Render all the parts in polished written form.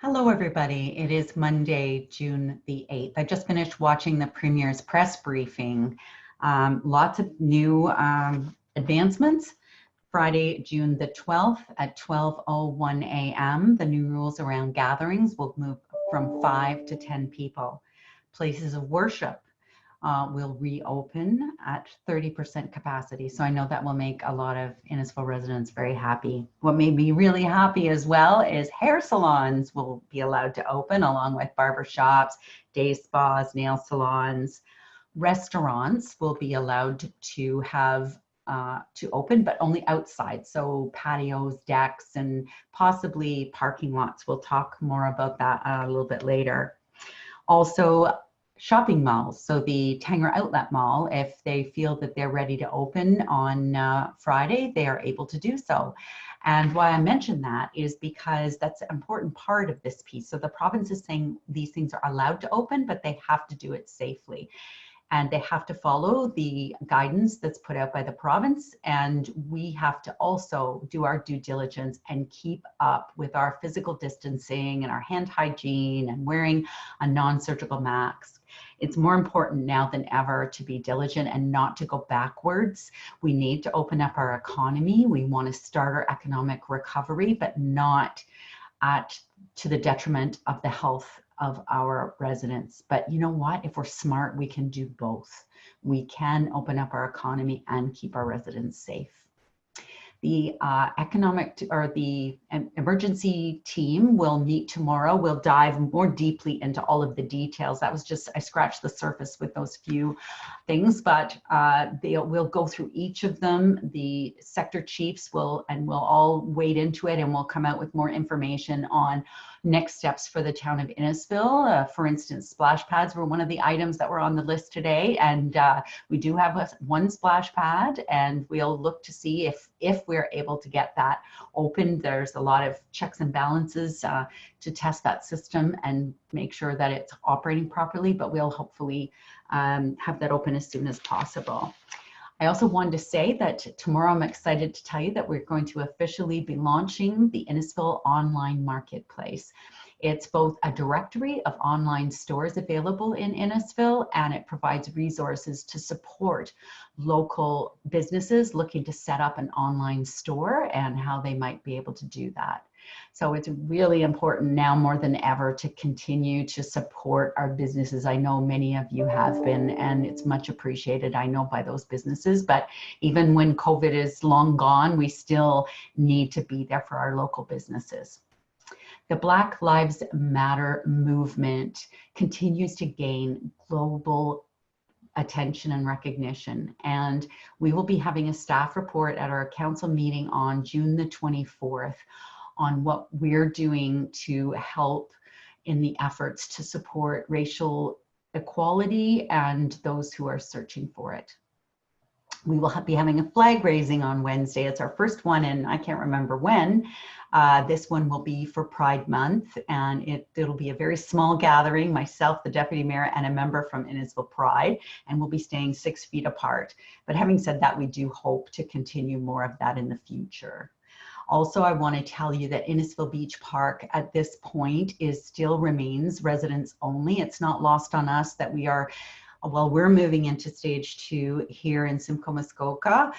Hello, everybody. It is Monday, June the 8th. I just finished watching the Premier's press briefing. Lots of new advancements. Friday, June the 12th at 12:01 a.m. The new rules around gatherings will move from 5 to 10 people. Places of worship will reopen at 30% capacity. So I know that will make a lot of Innisfil residents very happy. What made me really happy as well is hair salons will be allowed to open along with barber shops, day spas, nail salons. Restaurants will be allowed to have to open, but only outside. So patios, decks, and possibly parking lots. We'll talk more about that a little bit later. Also, shopping malls. So the Tanger Outlet Mall, if they feel that they're ready to open on Friday, they are able to do so. And why I mention that is because that's an important part of this piece. So the province is saying these things are allowed to open, but they have to do it safely. And they have to follow the guidance that's put out by the province. And we have to also do our due diligence and keep up with our physical distancing and our hand hygiene and wearing a non-surgical mask. It's more important now than ever to be diligent and not to go backwards. We need to open up our economy. We want to start our economic recovery, but not to the detriment of the health of our residents. But you know what? If we're smart, we can do both. We can open up our economy and keep our residents safe. The the emergency team will meet tomorrow. We'll dive more deeply into all of the details. That was just, I scratched the surface with those few things, but we'll go through each of them. The sector chiefs will all wade into it, and we'll come out with more information on next steps for the town of Innisfil. For instance, splash pads were one of the items that were on the list today, and we do have one splash pad, and we'll look to see if we're able to get that open. There's a lot of checks and balances to test that system and make sure that it's operating properly, but we'll hopefully have that open as soon as possible. I also wanted to say that tomorrow I'm excited to tell you that we're going to officially be launching the Innisfil Online Marketplace. It's both a directory of online stores available in Innisfil, and it provides resources to support local businesses looking to set up an online store and how they might be able to do that. So it's really important now more than ever to continue to support our businesses. I know many of you have been, and it's much appreciated, I know, by those businesses. But even when COVID is long gone, we still need to be there for our local businesses. The Black Lives Matter movement continues to gain global attention and recognition. And we will be having a staff report at our council meeting on June the 24th on what we're doing to help in the efforts to support racial equality and those who are searching for it. We will be having a flag raising on Wednesday. It's our first one, and I can't remember when. This one will be for Pride Month, and it'll be a very small gathering, myself, the Deputy Mayor, and a member from Innisfil Pride, and we'll be staying 6 feet apart. But having said that, we do hope to continue more of that in the future. Also, I want to tell you that Innisfil Beach Park at this point still remains residents only. It's not lost on us that we're moving into stage 2 here in Simcoe Muskoka.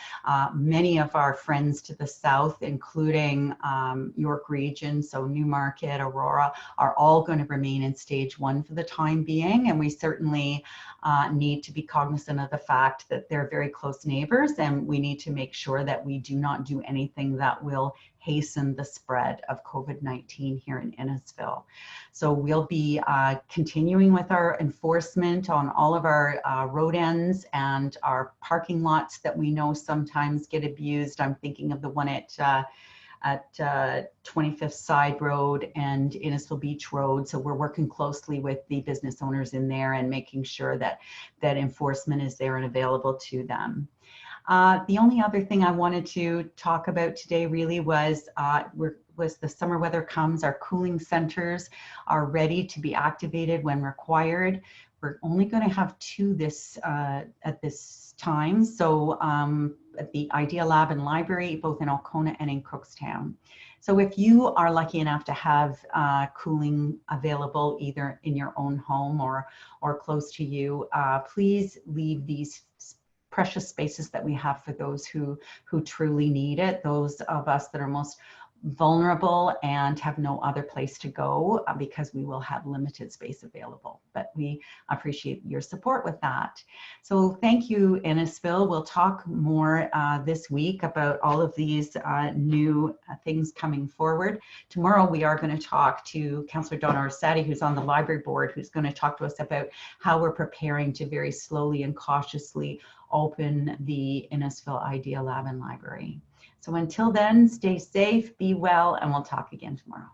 Many of our friends to the south, including York Region, so Newmarket, Aurora, are all going to remain in stage 1 for the time being. And we certainly need to be cognizant of the fact that they're very close neighbors, and we need to make sure that we do not do anything that will hasten the spread of COVID-19 here in Innisfil. So we'll be continuing with our enforcement on all of our road ends and our parking lots that we know sometimes get abused. I'm thinking of the one at 25th Side Road and Innisfil Beach Road. So we're working closely with the business owners in there and making sure that enforcement is there and available to them. The only other thing I wanted to talk about today really was the summer weather comes, our cooling centers are ready to be activated when required. We're only going to have 2 at this time. So at the Idea Lab and Library, both in Alcona and in Cookstown. So if you are lucky enough to have cooling available either in your own home or close to you, please leave these precious spaces that we have for those who truly need it, those of us that are most vulnerable and have no other place to go, because we will have limited space available. But we appreciate your support with that. So thank you, Innisfil. We'll talk more this week about all of these new things coming forward. Tomorrow we are going to talk to Councillor Donna Orsatti, who's on the library board, who's going to talk to us about how we're preparing to very slowly and cautiously open the Innisfil Idea Lab and Library. So until then, stay safe, be well, and we'll talk again tomorrow.